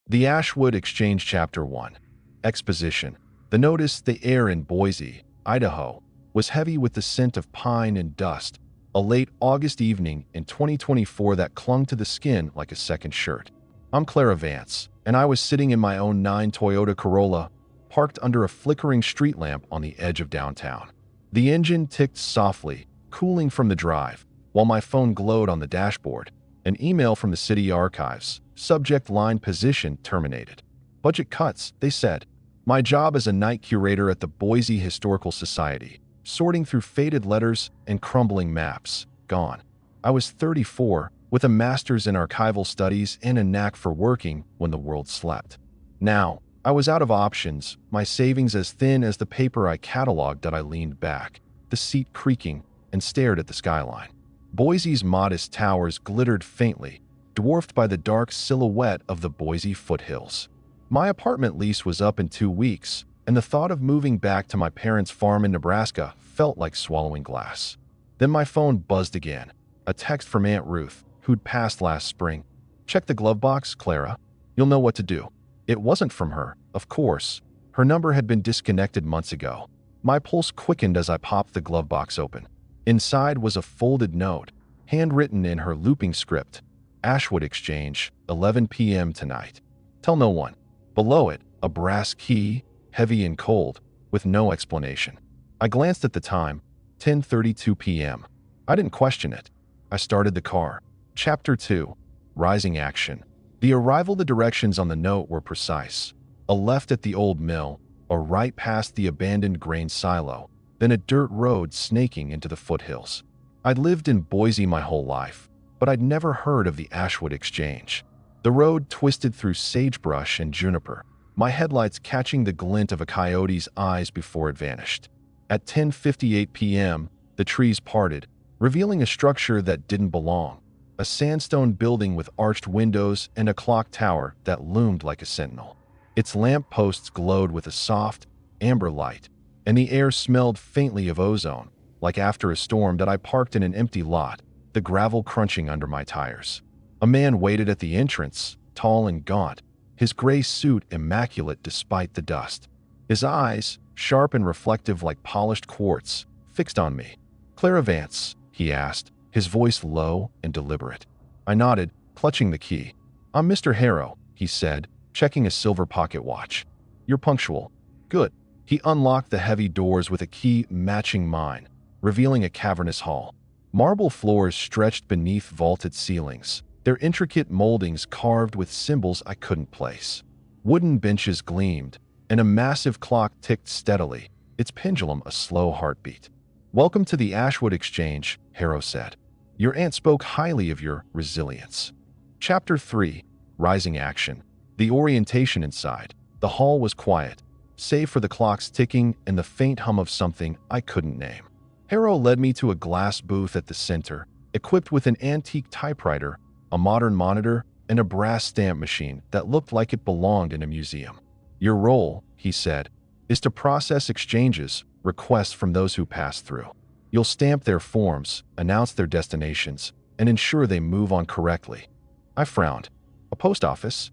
The Ashwood Exchange Chapter 1. Exposition. The notice the air in Boise, Idaho, was heavy with the scent of pine and dust, a late August evening in 2024 that clung to the skin like a second shirt. I'm Clara Vance, and I was sitting in my own '9 Toyota Corolla, parked under a flickering street lamp on the edge of downtown. The engine ticked softly, cooling from the drive, while my phone glowed on the dashboard. An email from the city archives. Subject line: position terminated. Budget cuts, they said. My job as a night curator at the Boise Historical Society, sorting through faded letters and crumbling maps, gone. I was 34, with a master's in archival studies and a knack for working when the world slept. Now, I was out of options, my savings as thin as the paper I cataloged that I leaned back, the seat creaking, and stared at the skyline. Boise's modest towers glittered faintly, dwarfed by the dark silhouette of the Boise foothills. My apartment lease was up in 2 weeks, and the thought of moving back to my parents' farm in Nebraska felt like swallowing glass. Then my phone buzzed again, a text from Aunt Ruth, who'd passed last spring. "Check the glove box, Clara. You'll know what to do." It wasn't from her, of course. Her number had been disconnected months ago. My pulse quickened as I popped the glove box open. Inside was a folded note, handwritten in her looping script. Ashwood Exchange, 11 p.m. tonight. Tell no one. Below it, a brass key, heavy and cold, with no explanation. I glanced at the time, 10:32 p.m. I didn't question it. I started the car. Chapter 2. Rising Action. The directions on the note were precise. A left at the old mill, a right past the abandoned grain silo, then a dirt road snaking into the foothills. I'd lived in Boise my whole life, but I'd never heard of the Ashwood Exchange. The road twisted through sagebrush and juniper, my headlights catching the glint of a coyote's eyes before it vanished. At 10:58 p.m., the trees parted, revealing a structure that didn't belong, a sandstone building with arched windows and a clock tower that loomed like a sentinel. Its lamp posts glowed with a soft, amber light, and the air smelled faintly of ozone, like after a storm. That I parked in an empty lot, the gravel crunching under my tires. A man waited at the entrance, tall and gaunt, his gray suit immaculate despite the dust. His eyes, sharp and reflective like polished quartz, fixed on me. "Clara Vance?" he asked, his voice low and deliberate. I nodded, clutching the key. "I'm Mr. Harrow," he said, checking a silver pocket watch. "You're punctual. Good." He unlocked the heavy doors with a key matching mine, revealing a cavernous hall. Marble floors stretched beneath vaulted ceilings, their intricate moldings carved with symbols I couldn't place. Wooden benches gleamed, and a massive clock ticked steadily, its pendulum a slow heartbeat. "Welcome to the Ashwood Exchange," Harrow said. "Your aunt spoke highly of your resilience." Chapter 3. Rising Action. The orientation inside. The hall was quiet, save for the clock's ticking and the faint hum of something I couldn't name. Harrow led me to a glass booth at the center, equipped with an antique typewriter, a modern monitor, and a brass stamp machine that looked like it belonged in a museum. "Your role," he said, "is to process exchanges, requests from those who pass through. You'll stamp their forms, announce their destinations, and ensure they move on correctly." I frowned. "A post office?"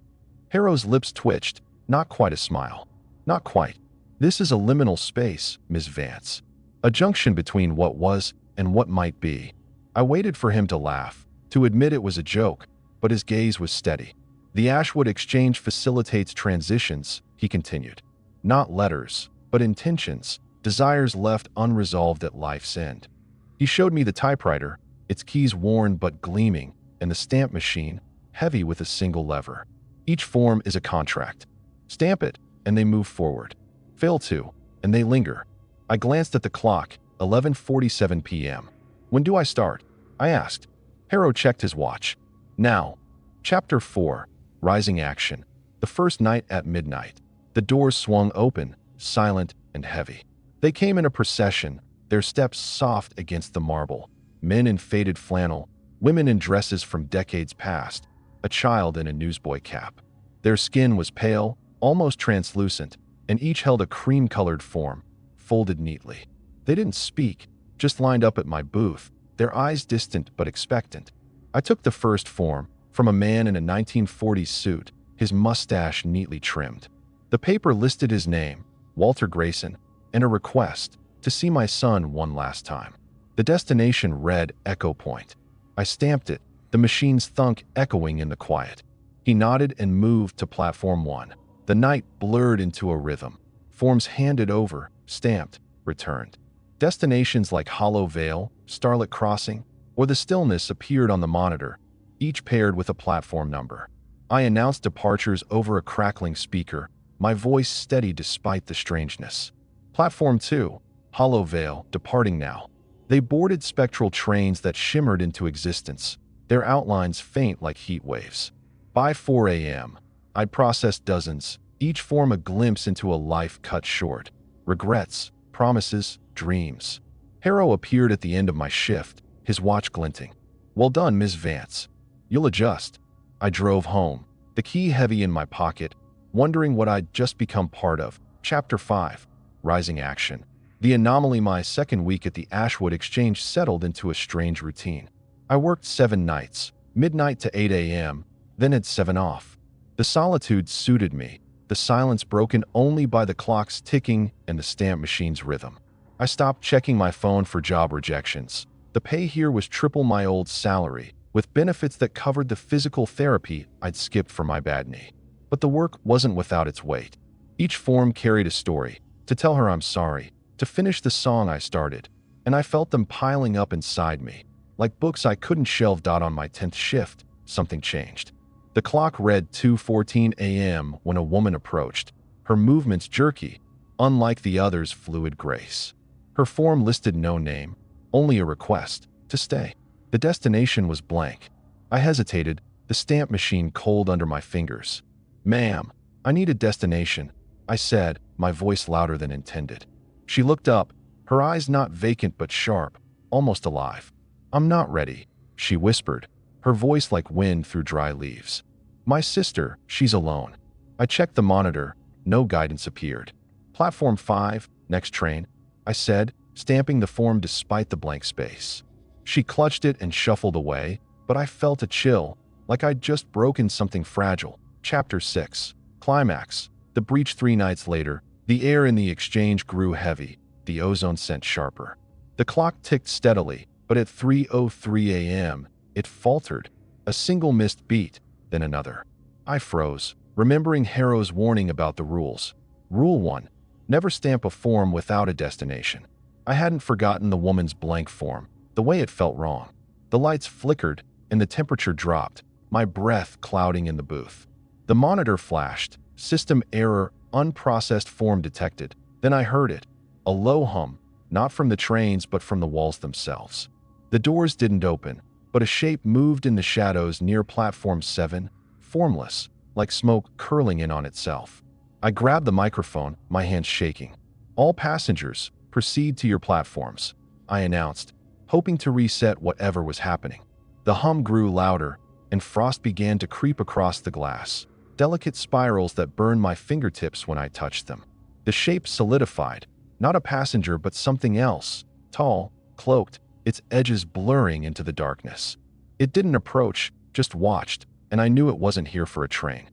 Harrow's lips twitched, not quite a smile. "Not quite. This is a liminal space, Ms. Vance. A junction between what was and what might be." I waited for him to laugh, to admit it was a joke, but his gaze was steady. "The Ashwood Exchange facilitates transitions," he continued. "Not letters, but intentions, desires left unresolved at life's end." He showed me the typewriter, its keys worn but gleaming, and the stamp machine, heavy with a single lever. "Each form is a contract. Stamp it, and they move forward. Fail to, and they linger." I glanced at the clock, 11:47 p.m. "When do I start?" I asked. Harrow checked his watch. "Now." Chapter 4. Rising Action. The first night at midnight. The doors swung open, silent and heavy. They came in a procession, their steps soft against the marble. Men in faded flannel, women in dresses from decades past, a child in a newsboy cap. Their skin was pale, almost translucent, and each held a cream-colored form, folded neatly. They didn't speak, just lined up at my booth, their eyes distant but expectant. I took the first form, from a man in a 1940s suit, his mustache neatly trimmed. The paper listed his name, Walter Grayson, and a request to see my son one last time. The destination read Echo Point. I stamped it, the machine's thunk echoing in the quiet. He nodded and moved to platform 1. The night blurred into a rhythm. Forms handed over, stamped, returned. Destinations like Hollow Vale, Starlit Crossing, or the Stillness appeared on the monitor, each paired with a platform number. I announced departures over a crackling speaker, my voice steady despite the strangeness. Platform 2, Hollow Vale, departing now. They boarded spectral trains that shimmered into existence, their outlines faint like heat waves. By 4 a.m., I'd processed dozens, each form a glimpse into a life cut short. Regrets, promises, dreams. Harrow appeared at the end of my shift, his watch glinting. "Well done, Miss Vance. You'll adjust." I drove home, the key heavy in my pocket, wondering what I'd just become part of. Chapter 5. Rising Action. The anomaly. My second week at the Ashwood Exchange settled into a strange routine. I worked 7 nights, midnight to 8 a.m., then had 7 off. The solitude suited me, the silence broken only by the clock's ticking and the stamp machine's rhythm. I stopped checking my phone for job rejections. The pay here was triple my old salary, with benefits that covered the physical therapy I'd skipped for my bad knee. But the work wasn't without its weight. Each form carried a story, to tell her I'm sorry, to finish the song I started, and I felt them piling up inside me. Like books I couldn't shelve. On my 10th shift, something changed. The clock read 2:14 a.m. when a woman approached, her movements jerky, unlike the others' fluid grace. Her form listed no name, only a request to stay. The destination was blank. I hesitated, the stamp machine cold under my fingers. "Ma'am, I need a destination," I said, my voice louder than intended. She looked up, her eyes not vacant but sharp, almost alive. "I'm not ready," she whispered, her voice like wind through dry leaves. "My sister, she's alone." I checked the monitor, no guidance appeared. "Platform 5, next train," I said, stamping the form despite the blank space. She clutched it and shuffled away, but I felt a chill, like I'd just broken something fragile. Chapter 6. Climax. The breach. 3 nights later, the air in the exchange grew heavy, the ozone scent sharper. The clock ticked steadily, but at 3:03 a.m., it faltered, a single missed beat, then another. I froze, remembering Harrow's warning about the rules. Rule 1. Never stamp a form without a destination. I hadn't forgotten the woman's blank form, the way it felt wrong. The lights flickered, and the temperature dropped, my breath clouding in the booth. The monitor flashed, system error, unprocessed form detected. Then I heard it, a low hum, not from the trains but from the walls themselves. The doors didn't open, but a shape moved in the shadows near platform 7, formless, like smoke curling in on itself. I grabbed the microphone, my hands shaking. "All passengers, proceed to your platforms," I announced, hoping to reset whatever was happening. The hum grew louder, and frost began to creep across the glass, delicate spirals that burned my fingertips when I touched them. The shape solidified, not a passenger but something else, tall, cloaked, its edges blurring into the darkness. It didn't approach, just watched, and I knew it wasn't here for a train.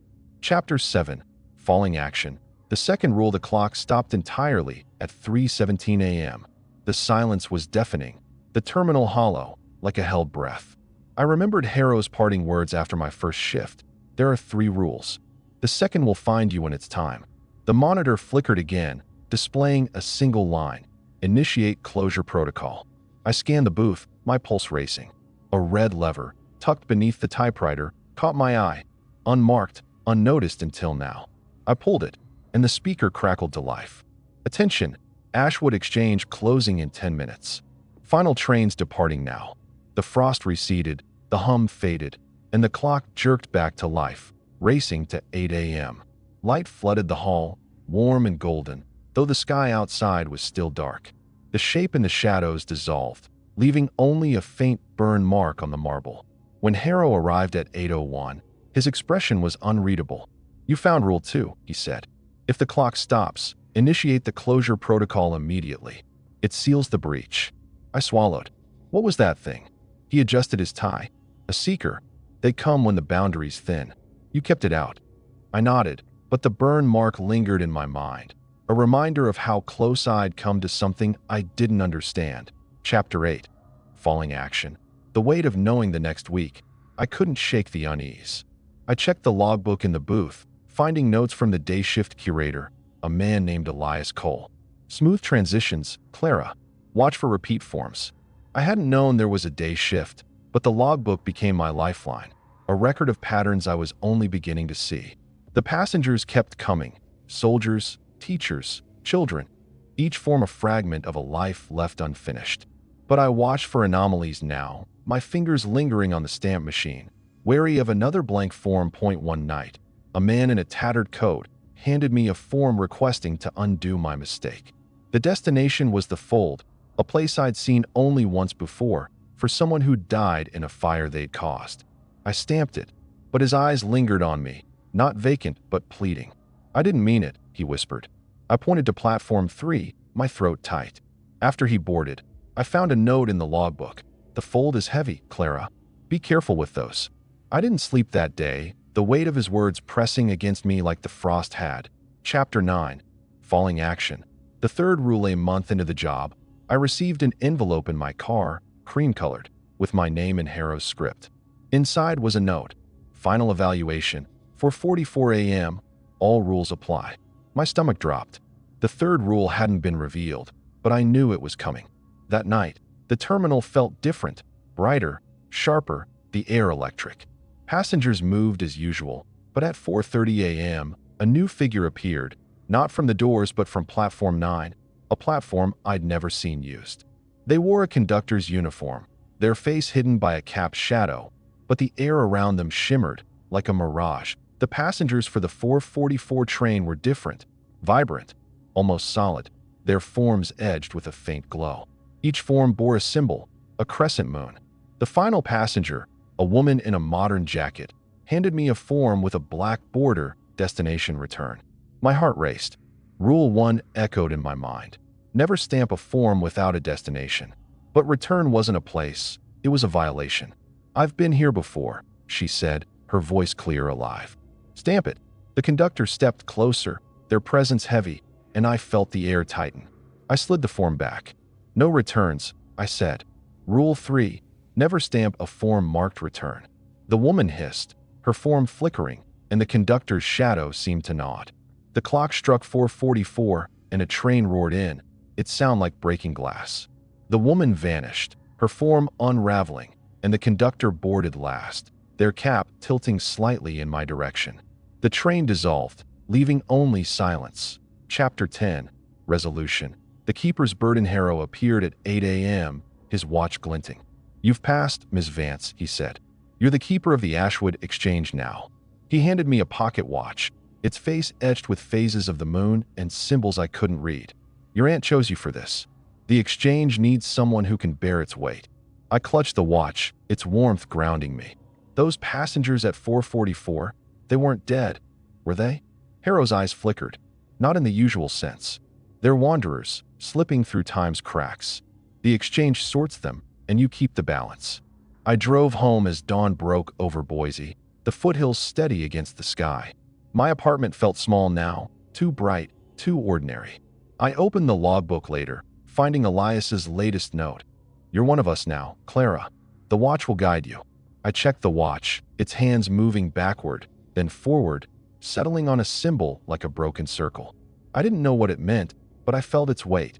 Chapter 7. Falling Action. The second rule. The clock stopped entirely at 3:17 a.m. The silence was deafening, the terminal hollow, like a held breath. I remembered Harrow's parting words after my first shift. "There are 3 rules. The second will find you when it's time." The monitor flickered again, displaying a single line: "Initiate closure protocol." I scanned the booth, my pulse racing. A red lever, tucked beneath the typewriter, caught my eye, unmarked, unnoticed until now. I pulled it, and the speaker crackled to life. "Attention, Ashwood Exchange closing in 10 minutes. Final trains departing now." The frost receded, the hum faded, and the clock jerked back to life, racing to 8 a.m. Light flooded the hall, warm and golden, though the sky outside was still dark. The shape in the shadows dissolved, leaving only a faint burn mark on the marble. When Harrow arrived at 8:01, his expression was unreadable. "You found Rule 2, he said. "If the clock stops, initiate the closure protocol immediately. It seals the breach." I swallowed. What was that thing? He adjusted his tie. "A seeker. They come when the boundary's thin. You kept it out." I nodded, but the burn mark lingered in my mind, a reminder of how close I'd come to something I didn't understand. Chapter 8. Falling action. The weight of knowing the next week. I couldn't shake the unease. I checked the logbook in the booth, finding notes from the day shift curator, a man named Elias Cole. Smooth transitions, Clara. Watch for repeat forms. I hadn't known there was a day shift, but the logbook became my lifeline, a record of patterns I was only beginning to see. The passengers kept coming, soldiers, teachers, children, each form a fragment of a life left unfinished. But I watched for anomalies now, my fingers lingering on the stamp machine, wary of another blank form. One night, a man in a tattered coat handed me a form requesting to undo my mistake. The destination was the Fold, a place I'd seen only once before, for someone who died in a fire they'd caused. I stamped it, but his eyes lingered on me, not vacant but pleading. I didn't mean it, he whispered. I pointed to platform 3, my throat tight. After he boarded, I found a note in the logbook. The Fold is heavy, Clara. Be careful with those. I didn't sleep that day, the weight of his words pressing against me like the frost had. Chapter 9. Falling action. The third roulette month into the job, I received an envelope in my car, cream-colored, with my name in Harrow's script. Inside was a note. Final evaluation. 4:44 a.m. All rules apply. My stomach dropped. The third rule hadn't been revealed, but I knew it was coming. That night, the terminal felt different, brighter, sharper, the air electric. Passengers moved as usual, but at 4:30 a.m., a new figure appeared, not from the doors but from platform 9, a platform I'd never seen used. They wore a conductor's uniform, their face hidden by a cap's shadow, but the air around them shimmered like a mirage. The passengers for the 4:44 train were different, vibrant, almost solid, their forms edged with a faint glow. Each form bore a symbol, a crescent moon. The final passenger, a woman in a modern jacket, handed me a form with a black border, destination return. My heart raced. Rule 1 echoed in my mind. Never stamp a form without a destination. But return wasn't a place, it was a violation. I've been here before, she said, her voice clear, alive. Stamp it. The conductor stepped closer, their presence heavy, and I felt the air tighten. I slid the form back. No returns, I said. Rule 3, never stamp a form marked return. The woman hissed, her form flickering, and the conductor's shadow seemed to nod. The clock struck 4:44, and a train roared in, its sound like breaking glass. The woman vanished, her form unraveling, and the conductor boarded last, their cap tilting slightly in my direction. The train dissolved, leaving only silence. Chapter 10. Resolution. The keeper's bird in Harrow appeared at 8 a.m., his watch glinting. You've passed, Miss Vance, he said. You're the keeper of the Ashwood Exchange now. He handed me a pocket watch, its face etched with phases of the moon and symbols I couldn't read. Your aunt chose you for this. The exchange needs someone who can bear its weight. I clutched the watch, its warmth grounding me. Those passengers at 4:44, they weren't dead, were they? Harrow's eyes flickered, not in the usual sense. They're wanderers, slipping through time's cracks. The exchange sorts them, and you keep the balance. I drove home as dawn broke over Boise, the foothills steady against the sky. My apartment felt small now, too bright, too ordinary. I opened the logbook later, finding Elias's latest note. You're one of us now, Clara. The watch will guide you. I checked the watch, its hands moving backward, then forward, settling on a symbol like a broken circle. I didn't know what it meant, but I felt its weight.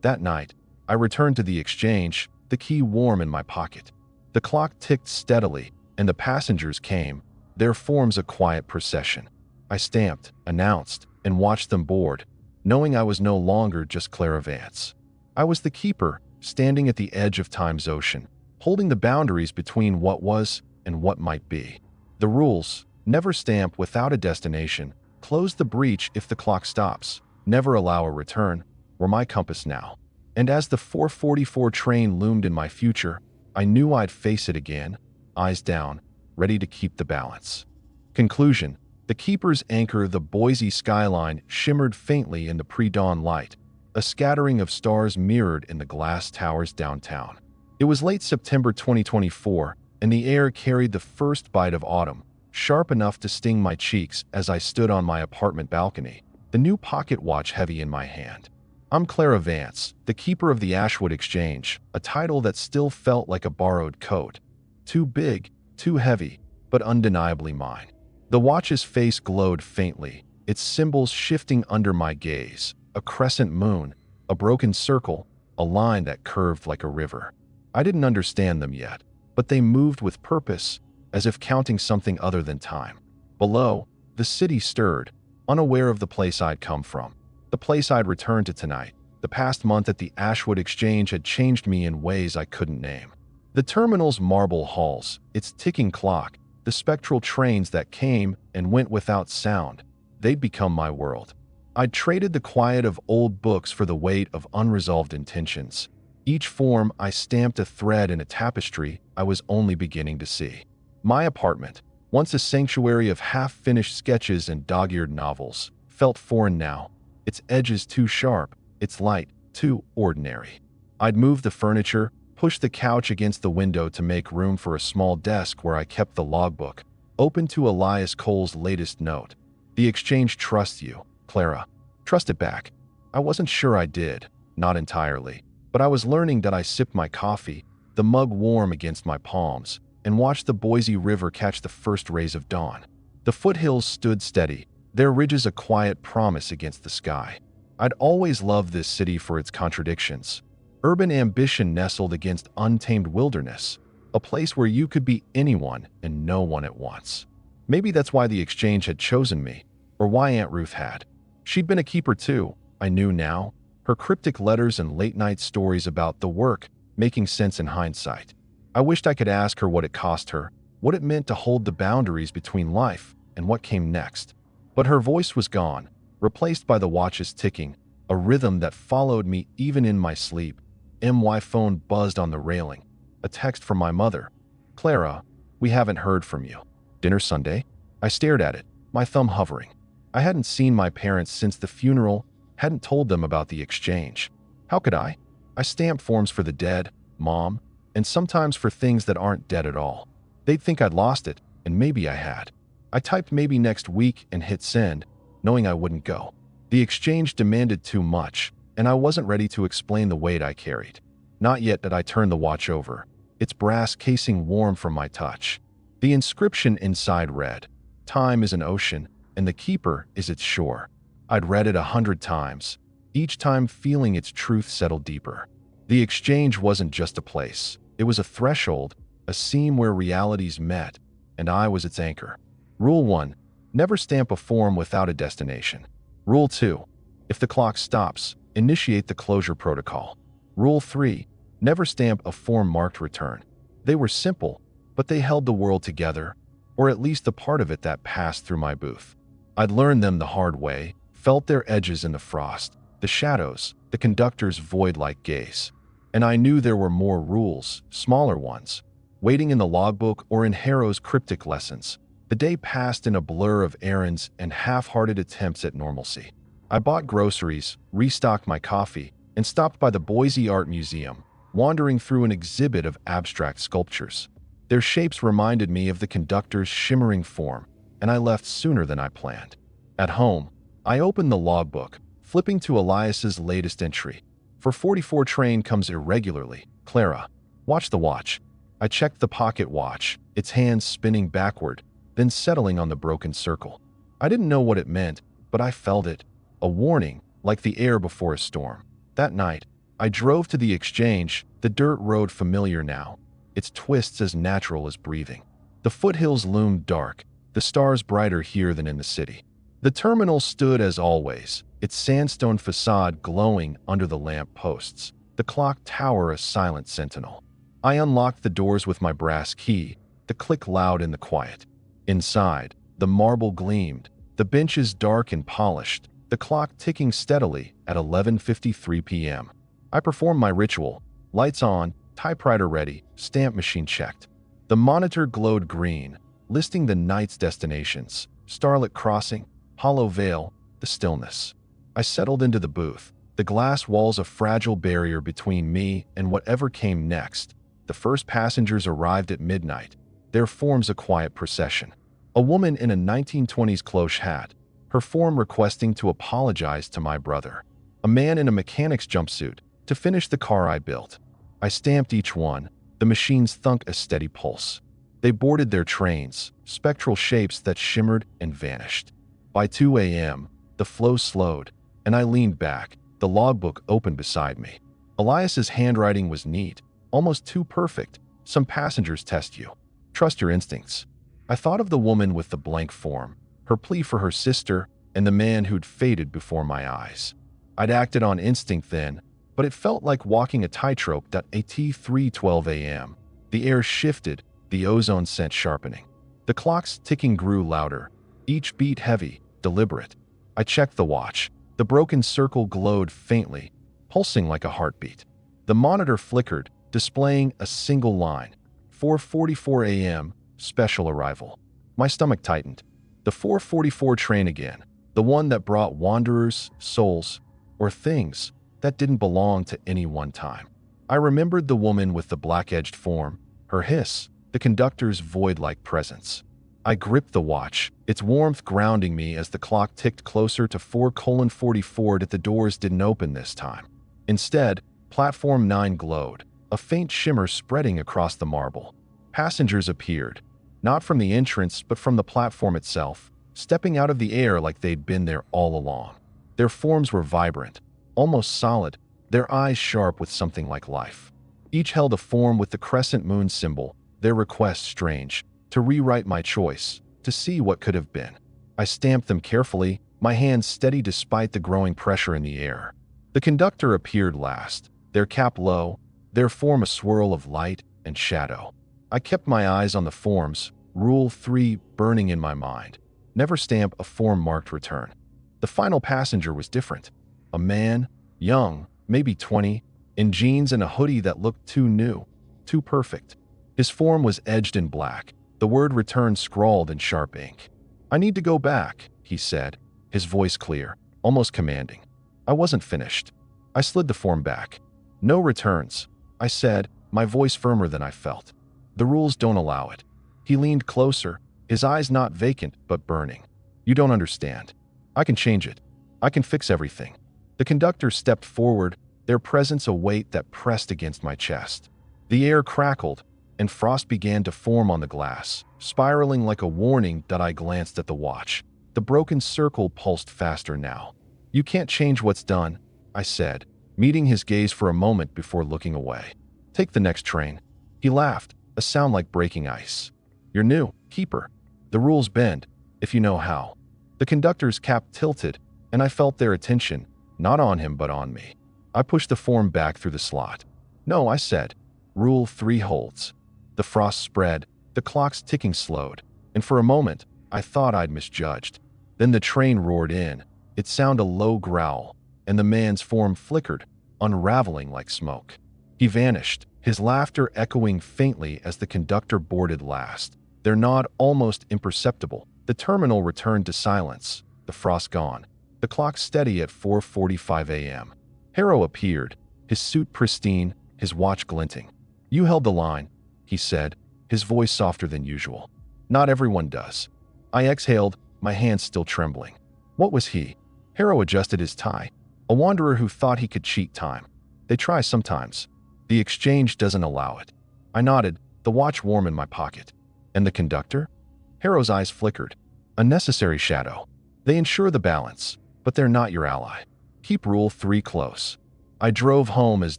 That night, I returned to the exchange, the key warm in my pocket. The clock ticked steadily, and the passengers came, their forms a quiet procession. I stamped, announced, and watched them board, knowing I was no longer just Clara Vance. I was the keeper, standing at the edge of time's ocean, holding the boundaries between what was and what might be. The rules, never stamp without a destination, close the breach if the clock stops, never allow a return, were my compass now. And as the 4:44 train loomed in my future, I knew I'd face it again, eyes down, ready to keep the balance. Conclusion. The keeper's anchor, the Boise skyline, shimmered faintly in the pre-dawn light, a scattering of stars mirrored in the glass towers downtown. It was late September 2024, and the air carried the first bite of autumn, sharp enough to sting my cheeks as I stood on my apartment balcony, the new pocket watch heavy in my hand. I'm Clara Vance, the keeper of the Ashwood Exchange, a title that still felt like a borrowed coat. Too big, too heavy, but undeniably mine. The watch's face glowed faintly, its symbols shifting under my gaze: a crescent moon, a broken circle, a line that curved like a river. I didn't understand them yet, but they moved with purpose, as if counting something other than time. Below, the city stirred, unaware of the place I'd come from, the place I'd returned to tonight. The past month at the Ashwood Exchange had changed me in ways I couldn't name. The terminal's marble halls, its ticking clock, the spectral trains that came and went without sound, they'd become my world. I'd traded the quiet of old books for the weight of unresolved intentions. Each form I stamped a thread in a tapestry I was only beginning to see. My apartment, once a sanctuary of half-finished sketches and dog-eared novels, felt foreign now, its edges too sharp, its light too ordinary. I'd moved the furniture, pushed the couch against the window to make room for a small desk where I kept the logbook, open to Elias Cole's latest note. "The Exchange trusts you, Clara." Trust it back. I wasn't sure I did, not entirely, but I was learning that. I sipped my coffee, the mug warm against my palms, and watched the Boise River catch the first rays of dawn. The foothills stood steady, their ridges a quiet promise against the sky. I'd always loved this city for its contradictions. Urban ambition nestled against untamed wilderness, a place where you could be anyone and no one at once. Maybe that's why the Exchange had chosen me, or why Aunt Ruth had. She'd been a keeper too, I knew now, her cryptic letters and late-night stories about the work making sense in hindsight. I wished I could ask her what it cost her, what it meant to hold the boundaries between life and what came next. But her voice was gone, replaced by the watch's ticking, a rhythm that followed me even in my sleep. My phone buzzed on the railing. A text from my mother. "Clara, we haven't heard from you. Dinner Sunday?" I stared at it, my thumb hovering. I hadn't seen my parents since the funeral, hadn't told them about the Exchange. How could I? I stamp forms for the dead, Mom, and sometimes for things that aren't dead at all. They'd think I'd lost it, and maybe I had. I typed maybe next week and hit send, knowing I wouldn't go. The Exchange demanded too much, and I wasn't ready to explain the weight I carried. Not yet did I turn the watch over, its brass casing warm from my touch. The inscription inside read, "Time is an ocean, and the keeper is its shore." I'd read it 100 times, each time feeling its truth settle deeper. The Exchange wasn't just a place, it was a threshold, a seam where realities met, and I was its anchor. Rule 1. Never stamp a form without a destination. Rule 2. If the clock stops, initiate the closure protocol. Rule 3. Never stamp a form marked return. They were simple, but they held the world together, or at least the part of it that passed through my booth. I'd learned them the hard way, felt their edges in the frost, the shadows, the conductor's void-like gaze. And I knew there were more rules, smaller ones, waiting in the logbook or in Harrow's cryptic lessons. The day passed in a blur of errands and half-hearted attempts at normalcy. I bought groceries, restocked my coffee, and stopped by the Boise Art Museum, wandering through an exhibit of abstract sculptures. Their shapes reminded me of the conductor's shimmering form, and I left sooner than I planned. At home, I opened the logbook, flipping to Elias's latest entry. "For 44 train comes irregularly. Clara, watch the watch." I checked the pocket watch, its hands spinning backward, then settling on the broken circle. I didn't know what it meant, but I felt it. A warning, like the air before a storm. That night, I drove to the Exchange, the dirt road familiar now, its twists as natural as breathing. The foothills loomed dark, the stars brighter here than in the city. The terminal stood as always, its sandstone facade glowing under the lamp posts, the clock tower a silent sentinel. I unlocked the doors with my brass key, the click loud in the quiet. Inside, the marble gleamed, the benches dark and polished, the clock ticking steadily at 11:53 p.m. I performed my ritual, lights on, typewriter ready, stamp machine checked. The monitor glowed green, listing the night's destinations: Starlit Crossing, Hollow Vale, the stillness. I settled into the booth, the glass walls a fragile barrier between me and whatever came next. The first passengers arrived at midnight, their forms a quiet procession. A woman in a 1920s cloche hat, her form requesting to apologize to my brother. A man in a mechanic's jumpsuit, to finish the car I built. I stamped each one, the machines thunk a steady pulse. They boarded their trains, spectral shapes that shimmered and vanished. By 2 a.m., the flow slowed, and I leaned back, the logbook open beside me. Elias's handwriting was neat, almost too perfect. Some passengers test you. Trust your instincts. I thought of the woman with the blank form, her plea for her sister, and the man who'd faded before my eyes. I'd acted on instinct then, but it felt like walking a tightrope. At 3:12 a.m., the air shifted, the ozone scent sharpening. The clock's ticking grew louder, each beat heavy, deliberate. I checked the watch. The broken circle glowed faintly, pulsing like a heartbeat. The monitor flickered, displaying a single line. 4:44 a.m., special arrival. My stomach tightened. The 4:44 train again, the one that brought wanderers, souls, or things that didn't belong to any one time. I remembered the woman with the black-edged form, her hiss, the conductor's void-like presence. I gripped the watch, its warmth grounding me as the clock ticked closer to 4:44. The doors didn't open this time. Instead, Platform 9 glowed, a faint shimmer spreading across the marble. Passengers appeared, not from the entrance but from the platform itself, stepping out of the air like they'd been there all along. Their forms were vibrant, almost solid, their eyes sharp with something like life. Each held a form with the crescent moon symbol, their request strange, to rewrite my choice, to see what could have been. I stamped them carefully, my hands steady despite the growing pressure in the air. The conductor appeared last, their cap low, their form a swirl of light and shadow. I kept my eyes on the forms, Rule 3 burning in my mind. Never stamp a form marked return. The final passenger was different. A man, young, maybe 20, in jeans and a hoodie that looked too new, too perfect. His form was edged in black, the word return scrawled in sharp ink. "I need to go back," he said, his voice clear, almost commanding. I wasn't finished. I slid the form back. "No returns," I said, my voice firmer than I felt. "The rules don't allow it." He leaned closer, his eyes not vacant but burning. "You don't understand. I can change it. I can fix everything." The conductor stepped forward, their presence a weight that pressed against my chest. The air crackled, and frost began to form on the glass, spiraling like a warning. That I glanced at the watch. The broken circle pulsed faster now. "You can't change what's done," I said, meeting his gaze for a moment before looking away. "Take the next train." He laughed, a sound like breaking ice. "You're new, keeper. The rules bend, if you know how." The conductor's cap tilted, and I felt their attention, not on him but on me. I pushed the form back through the slot. "No," I said. "Rule 3 holds." The frost spread, the clock's ticking slowed, and for a moment, I thought I'd misjudged. Then the train roared in, its sound a low growl, and the man's form flickered, unraveling like smoke. He vanished, his laughter echoing faintly as the conductor boarded last. Their nod almost imperceptible. The terminal returned to silence, the frost gone. The clock steady at 4:45 a.m. Harrow appeared, his suit pristine, his watch glinting. "You held the line," he said, his voice softer than usual. "Not everyone does." I exhaled, my hands still trembling. What was he? Harrow adjusted his tie. A wanderer who thought he could cheat time. They try sometimes. The exchange doesn't allow it. I nodded, the watch warm in my pocket. "And the conductor?" Harrow's eyes flickered. "A necessary shadow. They ensure the balance, but they're not your ally. Keep Rule 3 close." I drove home as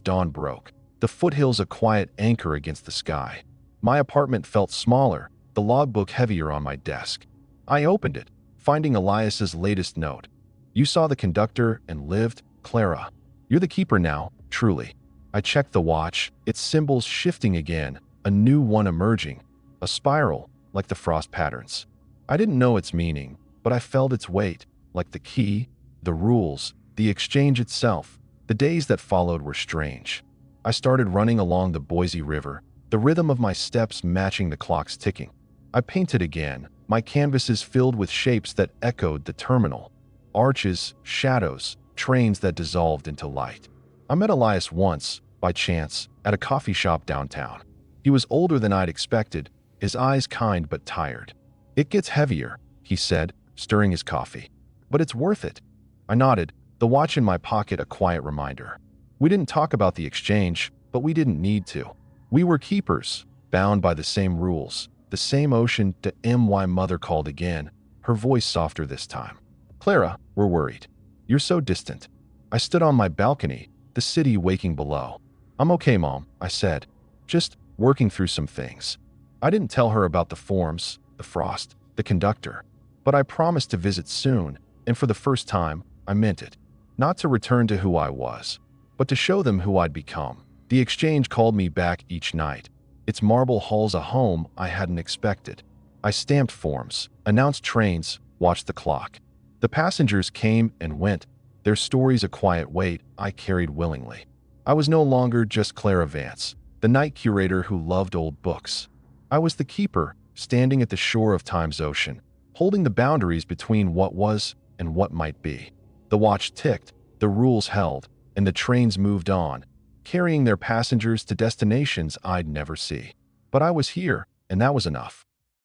dawn broke, the foothills a quiet anchor against the sky. My apartment felt smaller, the logbook heavier on my desk. I opened it, finding Elias's latest note. "You saw the conductor and lived, Clara. You're the keeper now, truly." I checked the watch, its symbols shifting again, a new one emerging, a spiral, like the frost patterns. I didn't know its meaning, but I felt its weight, like the key, the rules, the exchange itself. The days that followed were strange. I started running along the Boise River, the rhythm of my steps matching the clock's ticking. I painted again, my canvases filled with shapes that echoed the terminal. Arches, shadows, trains that dissolved into light. I met Elias once, by chance, at a coffee shop downtown. He was older than I'd expected, his eyes kind but tired. It gets heavier, he said, stirring his coffee. But it's worth it. I nodded, the watch in my pocket a quiet reminder. We didn't talk about the exchange, but we didn't need to. We were keepers, bound by the same rules, the same ocean. My mother called again, her voice softer this time. Clara, we're worried. You're so distant. I stood on my balcony, the city waking below. I'm okay, Mom, I said, just working through some things. I didn't tell her about the forms, the frost, the conductor, but I promised to visit soon, and for the first time, I meant it. Not to return to who I was, but to show them who I'd become. The exchange called me back each night. Its marble halls a home I hadn't expected. I stamped forms, announced trains, watched the clock. The passengers came and went, their stories a quiet weight I carried willingly. I was no longer just Clara Vance, the night curator who loved old books. I was the keeper, standing at the shore of time's ocean, holding the boundaries between what was and what might be. The watch ticked, the rules held, and the trains moved on, carrying their passengers to destinations I'd never see. But I was here, and that was enough.